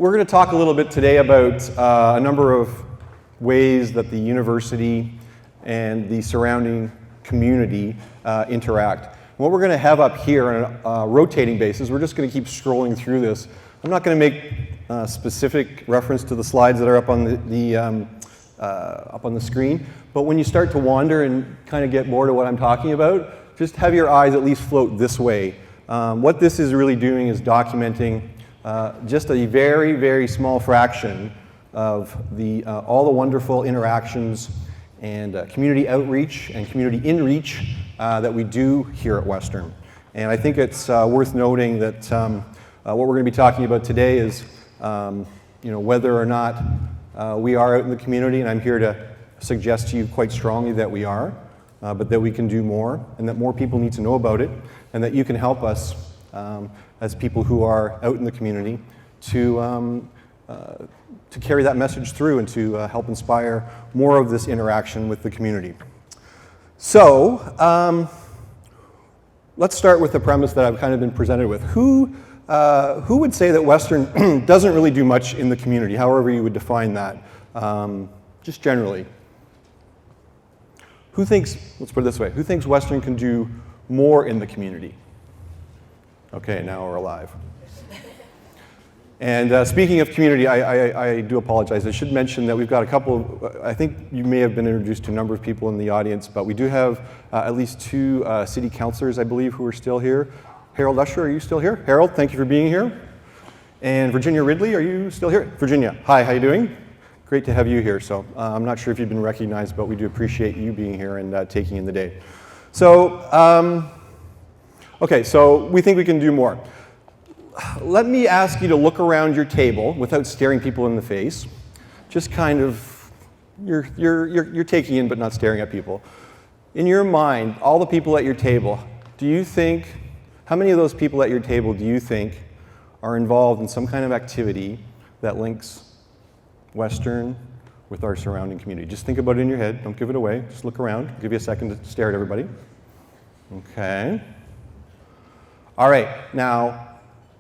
we're going to talk a little bit today about a number of ways that the university and the surrounding community interact. What we're going to have up here on a rotating basis, we're just going to keep scrolling through this. I'm not going to make specific reference to the slides that are up on the screen, but when you start to wander and kind of get bored of what I'm talking about, just have your eyes at least float this way. What this is really doing is documenting just a very, very small fraction of all the wonderful interactions and community outreach and community inreach that we do here at Western. And I think it's worth noting that what we're going to be talking about today is whether or not we are out in the community, and I'm here to suggest to you quite strongly that we are, but that we can do more, and that more people need to know about it, and that you can help us as people who are out in the community to carry that message through and to help inspire more of this interaction with the community. So, let's start with the premise that I've kind of been presented with. Who would say that Western doesn't really do much in the community, however you would define that, just generally? Who thinks, let's put it this way, who thinks Western can do more in the community? Okay, now we're alive. And speaking of community, I do apologize. I should mention that we've got a couple, I think you may have been introduced to a number of people in the audience, but we do have at least two city councilors, I believe, who are still here. Harold Usher, are you still here? Harold, thank you for being here. And Virginia Ridley, are you still here? Virginia, hi, how you doing? Great to have you here. So I'm not sure if you've been recognized, but we do appreciate you being here and taking in the day. So, okay, so we think we can do more. Let me ask you to look around your table without staring people in the face. Just kind of, you're taking in but not staring at people. In your mind, all the people at your table, how many of those people at your table do you think are involved in some kind of activity that links Western with our surrounding community? Just think about it in your head. Don't give it away. Just look around. I'll give you a second to stare at everybody. Okay. All right. Now,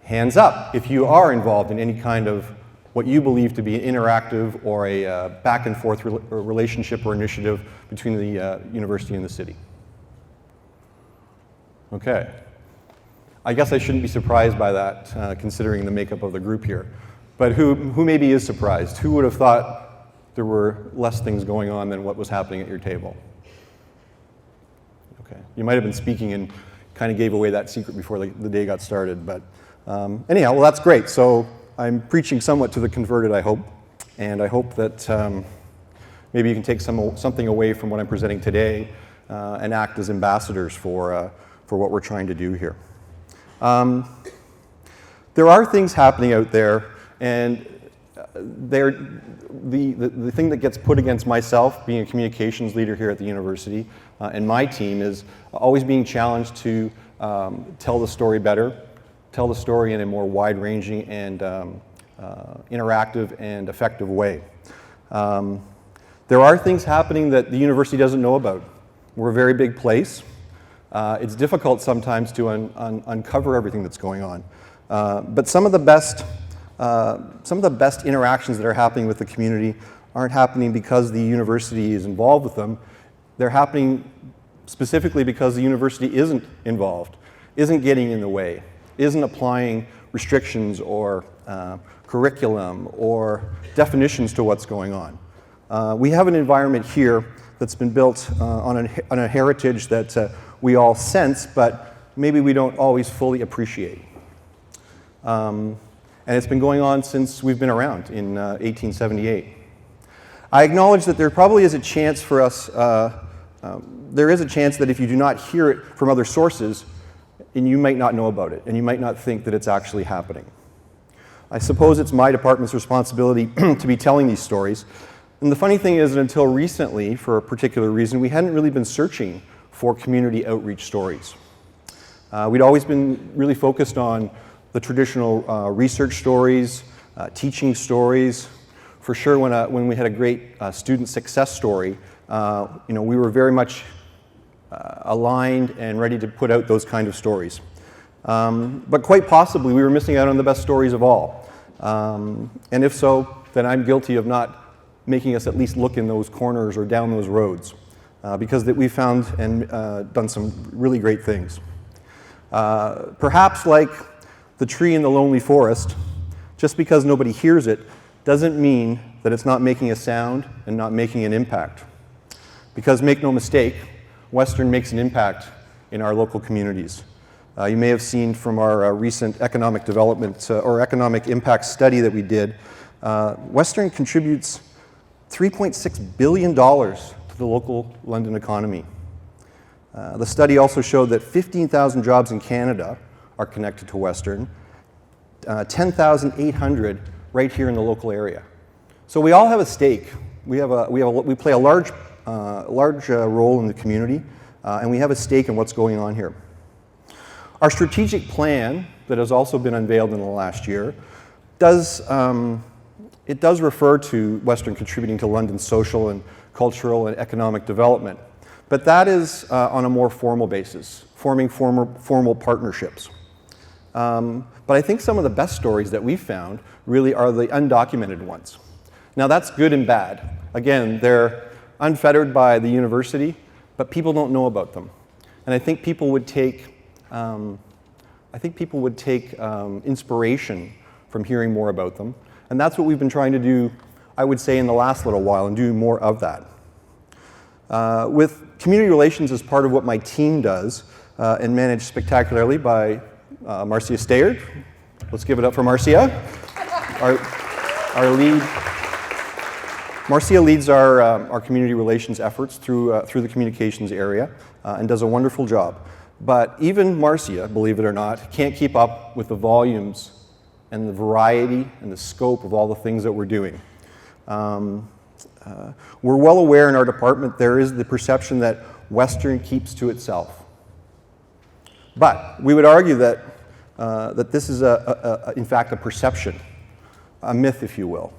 hands up if you are involved in any kind of what you believe to be an interactive or a back and forth relationship or initiative between the university and the city. Okay. I guess I shouldn't be surprised by that, considering the makeup of the group here. But who maybe is surprised? Who would have thought there were less things going on than what was happening at your table? Okay. You might have been speaking and kind of gave away that secret before the day got started. But anyhow, well, that's great. So I'm preaching somewhat to the converted, I hope. And I hope that maybe you can take something away from what I'm presenting today and act as ambassadors for what we're trying to do here. There are things happening out there, and the thing that gets put against myself, being a communications leader here at the university, and my team is always being challenged to tell the story better, tell the story in a more wide-ranging and interactive and effective way. There are things happening that the university doesn't know about. We're a very big place. It's difficult sometimes to uncover everything that's going on. But some of the best interactions that are happening with the community aren't happening because the university is involved with them. They're happening specifically because the university isn't involved, isn't getting in the way, isn't applying restrictions or curriculum or definitions to what's going on. We have an environment here that's been built on a heritage that we all sense, but maybe we don't always fully appreciate. And it's been going on since we've been around in 1878. I acknowledge that there probably is a chance for us, there is a chance that if you do not hear it from other sources, and you might not know about it, and you might not think that it's actually happening. I suppose it's my department's responsibility to be telling these stories. And the funny thing is that until recently, for a particular reason, we hadn't really been searching for community outreach stories. We'd always been really focused on the traditional research stories, teaching stories. For sure, when we had a great student success story, we were very much aligned and ready to put out those kind of stories. But quite possibly, we were missing out on the best stories of all. And if so, then I'm guilty of not making us at least look in those corners or down those roads, because that we found and done some really great things. Perhaps like the tree in the lonely forest, just because nobody hears it doesn't mean that it's not making a sound and not making an impact. Because make no mistake, Western makes an impact in our local communities. You may have seen from our recent economic development or economic impact study that we did, Western contributes $3.6 billion to the local London economy. The study also showed that 15,000 jobs in Canada are connected to Western, 10,800 right here in the local area. So we all have a stake. We play a large role in the community, and we have a stake in what's going on here. Our strategic plan that has also been unveiled in the last year does refer to Western contributing to London's social and cultural and economic development, but that is on a more formal basis, forming formal partnerships. But I think some of the best stories that we've found really are the undocumented ones. Now that's good and bad. Again, they're unfettered by the university, but people don't know about them. And I think people would take inspiration from hearing more about them. And that's what we've been trying to do, I would say, in the last little while, and do more of that. With community relations as part of what my team does, and managed spectacularly by Marcia Stayard. Let's give it up for Marcia. Our lead. Marcia leads our community relations efforts through the communications area and does a wonderful job. But even Marcia, believe it or not, can't keep up with the volumes and the variety and the scope of all the things that we're doing. We're well aware in our department there is the perception that Western keeps to itself. But we would argue that this is, in fact, a perception, a myth, if you will.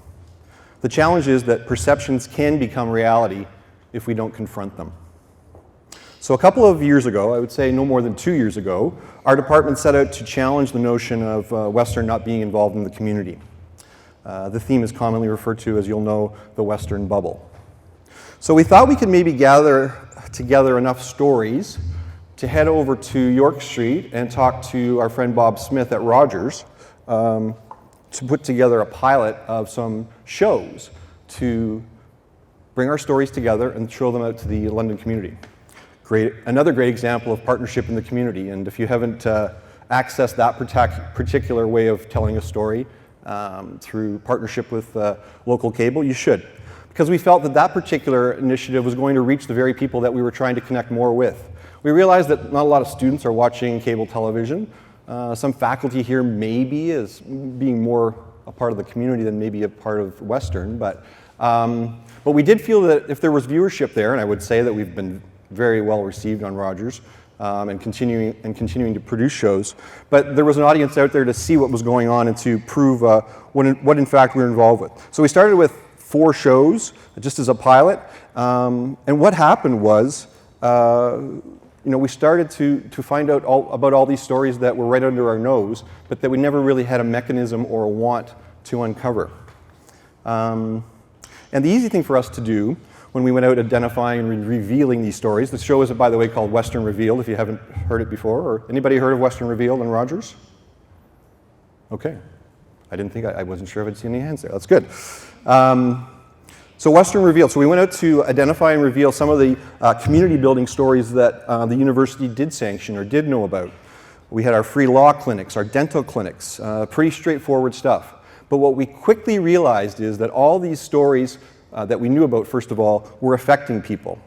The challenge is that perceptions can become reality if we don't confront them. So a couple of years ago, I would say no more than 2 years ago, our department set out to challenge the notion of Western not being involved in the community. The theme is commonly referred to, as you'll know, the Western bubble. So we thought we could maybe gather together enough stories to head over to York Street and talk to our friend Bob Smith at Rogers to put together a pilot of some shows to bring our stories together and show them out to the London community. Another great example of partnership in the community, and if you haven't accessed that particular way of telling a story through partnership with local cable, you should. Because we felt that that particular initiative was going to reach the very people that we were trying to connect more with. We realized that not a lot of students are watching cable television. Some faculty here maybe is being more a part of the community than maybe a part of Western, but we did feel that if there was viewership there, and I would say that we've been very well received on Rogers and continuing to produce shows, but there was an audience out there to see what was going on and to prove what in fact we were involved with. So we started with 4 shows just as a pilot, and what happened was we started to find out about all these stories that were right under our nose, but that we never really had a mechanism or a want to uncover. And the easy thing for us to do when we went out identifying and revealing these stories, the show is, by the way, called Western Revealed, if you haven't heard it before, or anybody heard of Western Revealed and Rogers? Okay. I wasn't sure if I'd seen any hands there. That's good. So Western Revealed. So we went out to identify and reveal some of the community building stories that the university did sanction or did know about. We had our free law clinics, our dental clinics, pretty straightforward stuff. But what we quickly realized is that all these stories that we knew about, first of all, were affecting people.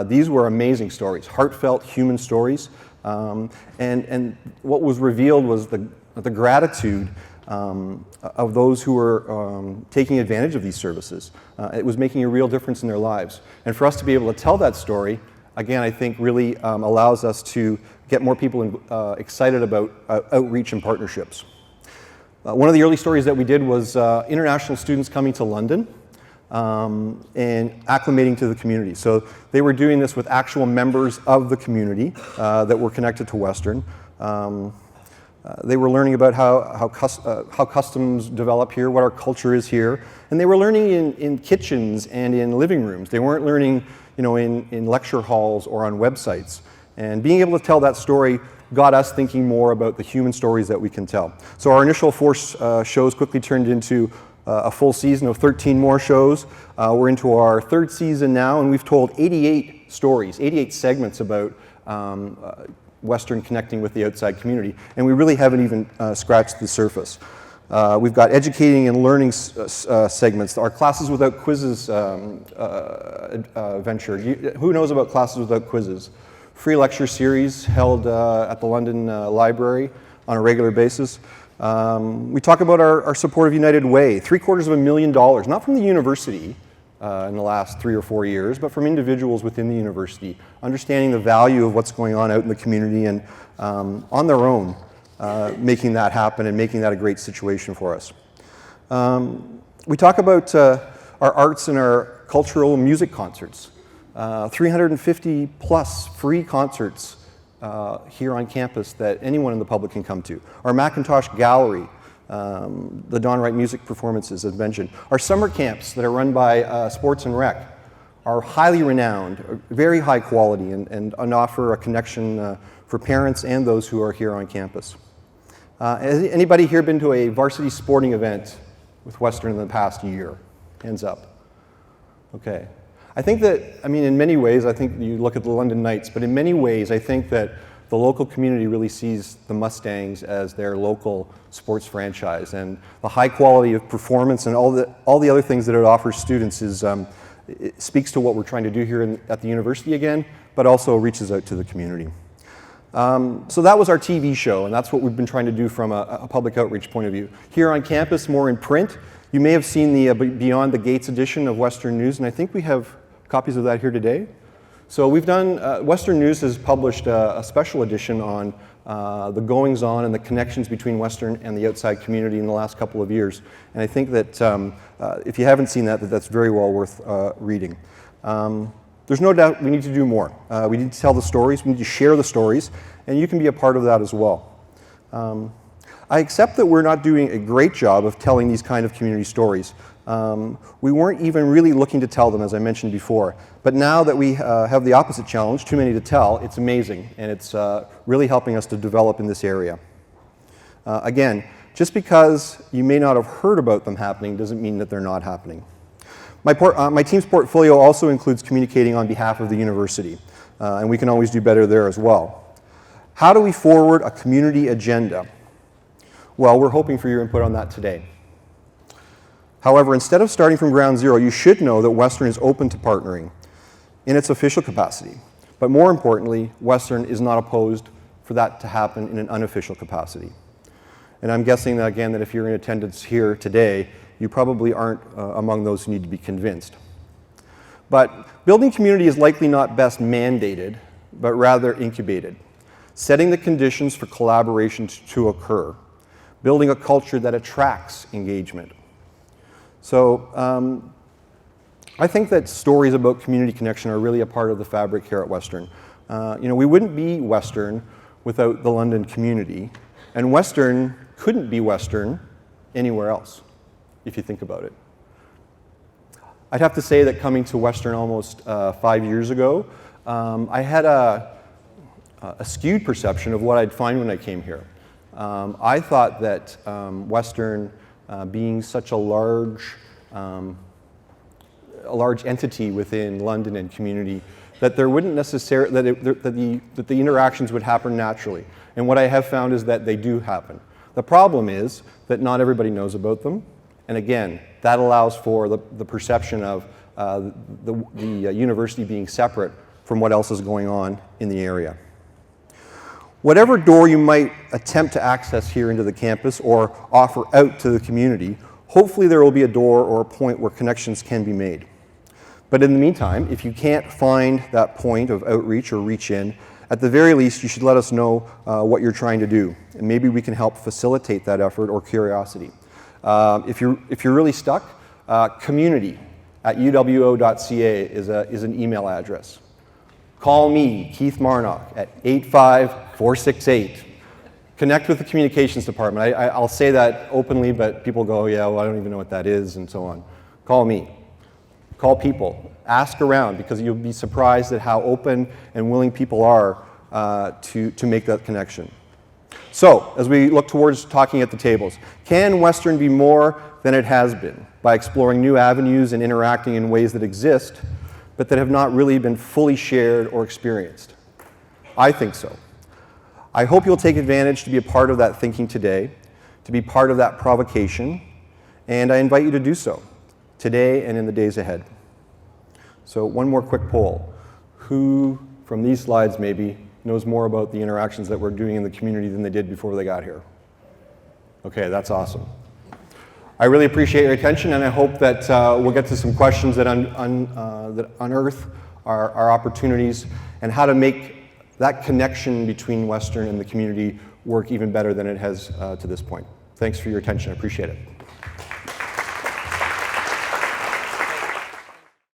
These were amazing stories, heartfelt human stories. And what was revealed was the gratitude of those who were taking advantage of these services. It was making a real difference in their lives. And for us to be able to tell that story, again, I think really allows us to get more people excited about outreach and partnerships. One of the early stories that we did was international students coming to London and acclimating to the community. So they were doing this with actual members of the community that were connected to Western. They were learning about how customs develop here, what our culture is here, and they were learning in kitchens and in living rooms. They weren't learning, in lecture halls or on websites. And being able to tell that story got us thinking more about the human stories that we can tell. So our initial 4 shows quickly turned into a full season of 13 more shows. We're into our 3rd season now, and we've told 88 stories, 88 segments about Western connecting with the outside community, and we really haven't even scratched the surface. We've got educating and learning segments. Our Classes Without Quizzes venture. Who knows about Classes Without Quizzes? Free lecture series held at the London Library on a regular basis. We talk about our support of United Way, $750,000, not from the university in the last 3 or 4 years, but from individuals within the university, understanding the value of what's going on out in the community and on their own, making that happen and making that a great situation for us. We talk about our arts and our cultural music concerts. 350 plus free concerts here on campus that anyone in the public can come to. Our Macintosh Gallery, the Don Wright music performances, as mentioned. Our summer camps that are run by Sports and Rec are highly renowned, very high quality, and offer a connection for parents and those who are here on campus. Has anybody here been to a varsity sporting event with Western in the past year? Hands up. Okay. I think that, in many ways, I think you look at the London Knights, but in many ways, I think that the local community really sees the Mustangs as their local sports franchise, and the high quality of performance and all the other things that it offers students it speaks to what we're trying to do here at the university again, but also reaches out to the community. So that was our TV show, and that's what we've been trying to do from a public outreach point of view. Here on campus, more in print, you may have seen the Beyond the Gates edition of Western News, and I think we have copies of that here today. So we've done, Western News has published a special edition on the goings-on and the connections between Western and the outside community in the last couple of years. And I think that if you haven't seen that, that's very well worth reading. There's no doubt we need to do more. We need to tell the stories, we need to share the stories, and you can be a part of that as well. I accept that we're not doing a great job of telling these kind of community stories. We weren't even really looking to tell them, as I mentioned before. But now that we have the opposite challenge, too many to tell, it's amazing, and it's really helping us to develop in this area. Again, just because you may not have heard about them happening doesn't mean that they're not happening. My team's portfolio also includes communicating on behalf of the university, and we can always do better there as well. How do we forward a community agenda? Well, we're hoping for your input on that today. However, instead of starting from ground zero, you should know that Western is open to partnering in its official capacity. But more importantly, Western is not opposed for that to happen in an unofficial capacity. And I'm guessing that, again, that if you're in attendance here today, you probably aren't among those who need to be convinced. But building community is likely not best mandated, but rather incubated, setting the conditions for collaboration to occur, building a culture that attracts engagement. So I think that stories about community connection are really a part of the fabric here at Western. We wouldn't be Western without the London community, and Western couldn't be Western anywhere else, if you think about it. I'd have to say that coming to Western almost 5 years ago, I had a skewed perception of what I'd find when I came here. I thought that Western, being such a large entity within London and community, that there wouldn't necessarily that the interactions would happen naturally. And what I have found is that they do happen. The problem is that not everybody knows about them, and again, that allows for the perception of the university being separate from what else is going on in the area. Whatever door you might attempt to access here into the campus or offer out to the community, hopefully there will be a door or a point where connections can be made. But in the meantime, if you can't find that point of outreach or reach in, at the very least, you should let us know what you're trying to do, and maybe we can help facilitate that effort or curiosity. If you're really stuck, community@uwo.ca is an email address. Call me, Keith Marnock, at 85468. Connect with the communications department. I'll say that openly, but people go, yeah, well, I don't even know what that is, and so on. Call me. Call people. Ask around, because you'll be surprised at how open and willing people are to make that connection. So, as we look towards talking at the tables, can Western be more than it has been by exploring new avenues and interacting in ways that exist, but that have not really been fully shared or experienced? I think so. I hope you'll take advantage to be a part of that thinking today, to be part of that provocation, and I invite you to do so today and in the days ahead. So one more quick poll. Who, from these slides maybe, knows more about the interactions that we're doing in the community than they did before they got here? Okay, that's awesome. I really appreciate your attention, and I hope that we'll get to some questions that unearth our opportunities and how to make that connection between Western and the community work even better than it has to this point. Thanks for your attention. I appreciate it.